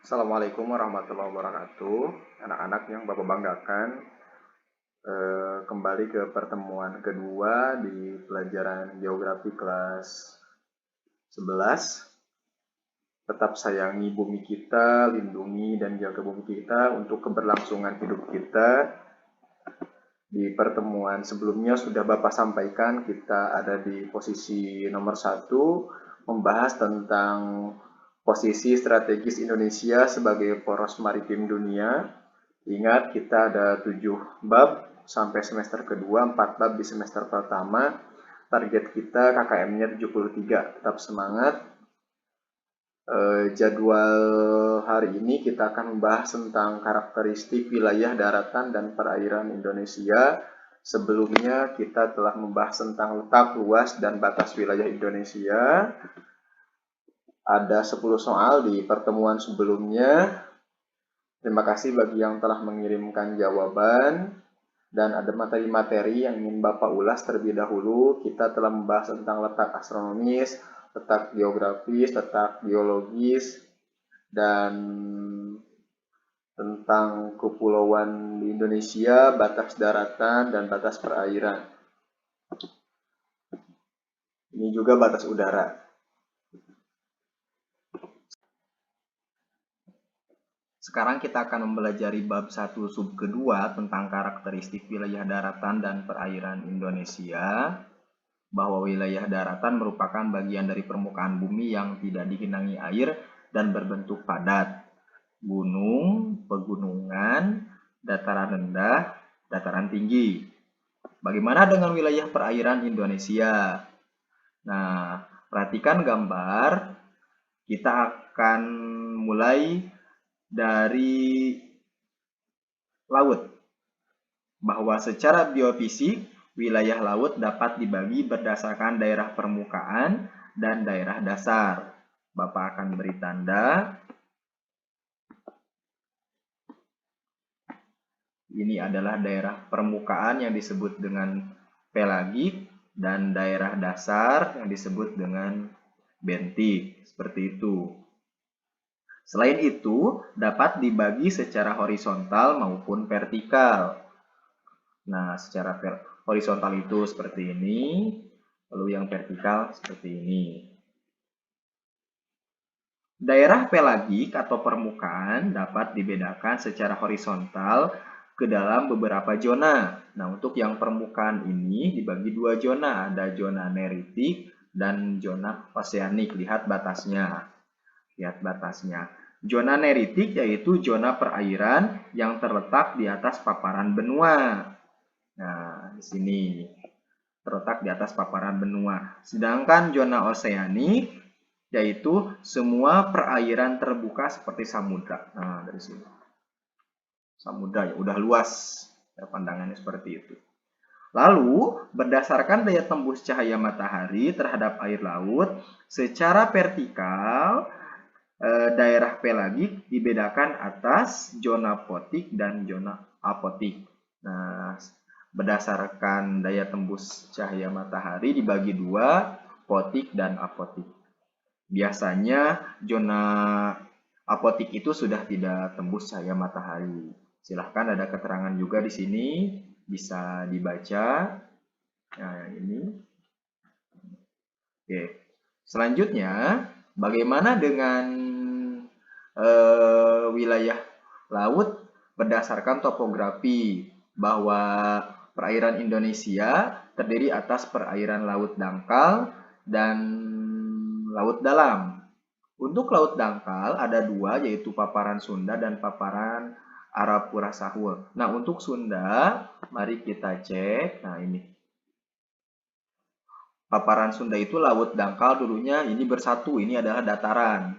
Assalamualaikum warahmatullahi wabarakatuh. Anak-anak yang Bapak banggakan, kembali ke pertemuan kedua di pelajaran geografi kelas 11. Tetap sayangi bumi kita, lindungi dan jaga bumi kita untuk keberlangsungan hidup kita. Di pertemuan sebelumnya sudah Bapak sampaikan kita ada di posisi nomor 1, membahas tentang posisi strategis Indonesia sebagai poros maritim dunia. Ingat, kita ada 7 bab sampai semester kedua, 4 bab di semester pertama. Target kita KKM-nya 73. Tetap semangat. Jadwal hari ini kita akan membahas tentang karakteristik wilayah daratan dan perairan Indonesia. Sebelumnya kita telah membahas tentang letak, luas, dan batas wilayah Indonesia. Ada 10 soal di pertemuan sebelumnya. Terima kasih bagi yang telah mengirimkan jawaban. Dan ada materi-materi yang ingin Bapak ulas terlebih dahulu. Kita telah membahas tentang letak astronomis, letak geografis, letak geologis, dan tentang kepulauan di Indonesia, batas daratan, dan batas perairan. Ini juga batas udara. Sekarang kita akan mempelajari bab 1 sub kedua tentang karakteristik wilayah daratan dan perairan Indonesia. Bahwa wilayah daratan merupakan bagian dari permukaan bumi yang tidak digenangi air dan berbentuk padat. Gunung, pegunungan, dataran rendah, dataran tinggi. Bagaimana dengan wilayah perairan Indonesia? Nah, perhatikan gambar. Kita akan mulai dari laut. Bahwa secara biofisik, wilayah laut dapat dibagi berdasarkan daerah permukaan dan daerah dasar. Bapak akan beri tanda. Ini adalah daerah permukaan yang disebut dengan pelagik dan daerah dasar yang disebut dengan bentik. Seperti itu. Selain itu, dapat dibagi secara horizontal maupun vertikal. Nah, secara horizontal itu seperti ini, lalu yang vertikal seperti ini. Daerah pelagik atau permukaan dapat dibedakan secara horizontal ke dalam beberapa zona. Nah, untuk yang permukaan ini dibagi dua zona, ada zona neritik dan zona oseanik. Lihat batasnya. Lihat batasnya. Zona neritik yaitu zona perairan yang terletak di atas paparan benua. Nah, di sini terletak di atas paparan benua. Sedangkan zona oseanik yaitu semua perairan terbuka seperti samudra. Nah, dari sini. Samudra ya udah luas. Ya, pandangannya seperti itu. Lalu, berdasarkan daya tembus cahaya matahari terhadap air laut, secara vertikal, daerah pelagik dibedakan atas zona potik dan zona apotik. Nah, berdasarkan daya tembus cahaya matahari dibagi dua, potik dan apotik. Biasanya zona apotik itu sudah tidak tembus cahaya matahari. Silahkan ada keterangan juga di sini, bisa dibaca. Nah, ini. Oke. Selanjutnya, bagaimana dengan wilayah laut berdasarkan topografi? Bahwa perairan Indonesia terdiri atas perairan laut dangkal dan laut dalam. Untuk laut dangkal ada dua, yaitu paparan Sunda dan paparan Arafura Sahul. Nah, untuk Sunda, mari kita cek. Nah, ini. Paparan Sunda itu laut dangkal dulunya ini bersatu, ini adalah dataran.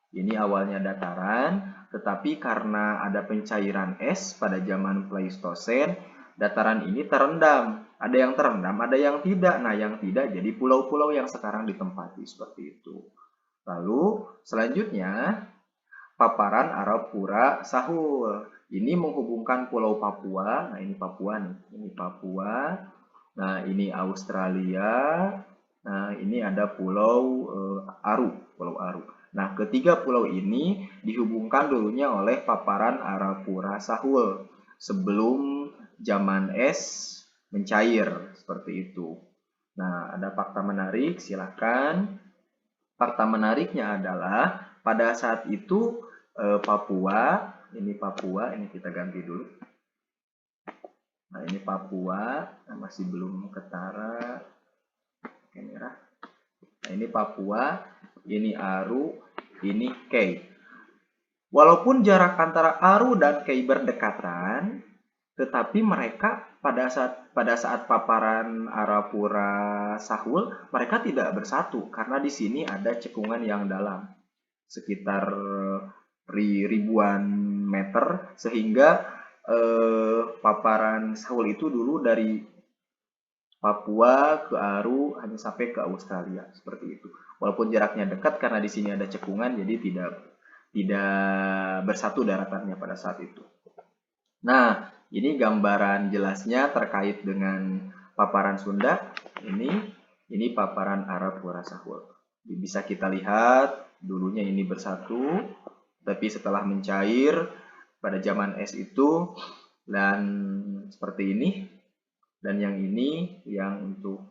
Ini awalnya dataran, tetapi karena ada pencairan es pada zaman Pleistosen, dataran ini terendam. Ada yang terendam, ada yang tidak. Nah, yang tidak jadi pulau-pulau yang sekarang ditempati seperti itu. Lalu, selanjutnya, paparan Arafura Sahul. Ini menghubungkan Pulau Papua. Nah, ini Papua nih. Ini Papua. Nah, ini Australia. Nah, ini ada Pulau Aru. Pulau Aru. Nah, ketiga pulau ini dihubungkan dulunya oleh paparan Arafura Sahul sebelum zaman es mencair, seperti itu. Nah, ada fakta menarik, silakan. Fakta menariknya adalah pada saat itu Papua, ini kita ganti dulu. Nah, ini Papua, masih belum ketara, oke, merah. Nah, ini Papua, ini Aru, ini Kei. Walaupun jarak antara Aru dan Kei berdekatan, tetapi mereka pada saat paparan Arafura Sahul, mereka tidak bersatu karena di sini ada cekungan yang dalam, sekitar ribuan meter, sehingga paparan Sahul itu dulu dari Papua ke Aru hanya sampai ke Australia, seperti itu. Walaupun jaraknya dekat karena di sini ada cekungan, jadi tidak bersatu daratannya pada saat itu. Nah, ini gambaran jelasnya terkait dengan paparan Sunda. Ini paparan Arafura Sahul. Bisa kita lihat dulunya ini bersatu, tapi setelah mencair pada zaman es itu, dan seperti ini. Dan yang ini yang untuk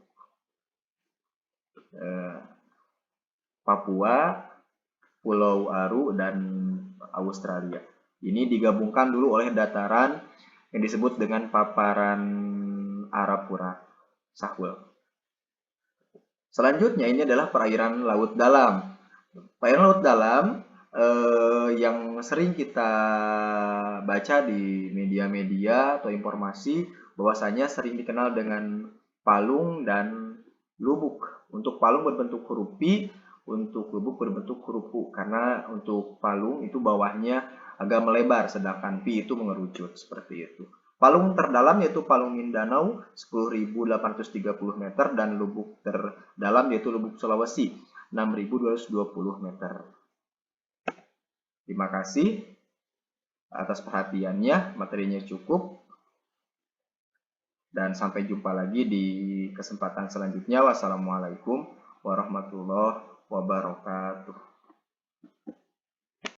Papua, Pulau Aru, dan Australia. Ini digabungkan dulu oleh dataran yang disebut dengan paparan Arafura Sahul. Selanjutnya ini adalah perairan laut dalam. Perairan laut dalam yang sering kita baca di media-media atau informasi bahwasanya sering dikenal dengan palung dan lubuk. Untuk palung berbentuk huruf P, untuk lubuk berbentuk huruf U, karena untuk palung itu bawahnya agak melebar, sedangkan P itu mengerucut, seperti itu. Palung terdalam yaitu Palung Mindanao 10.830 meter, dan lubuk terdalam yaitu Lubuk Sulawesi 6.220 meter. Terima kasih atas perhatiannya, materinya cukup. Dan sampai jumpa lagi di kesempatan selanjutnya. Wassalamualaikum warahmatullahi wabarakatuh.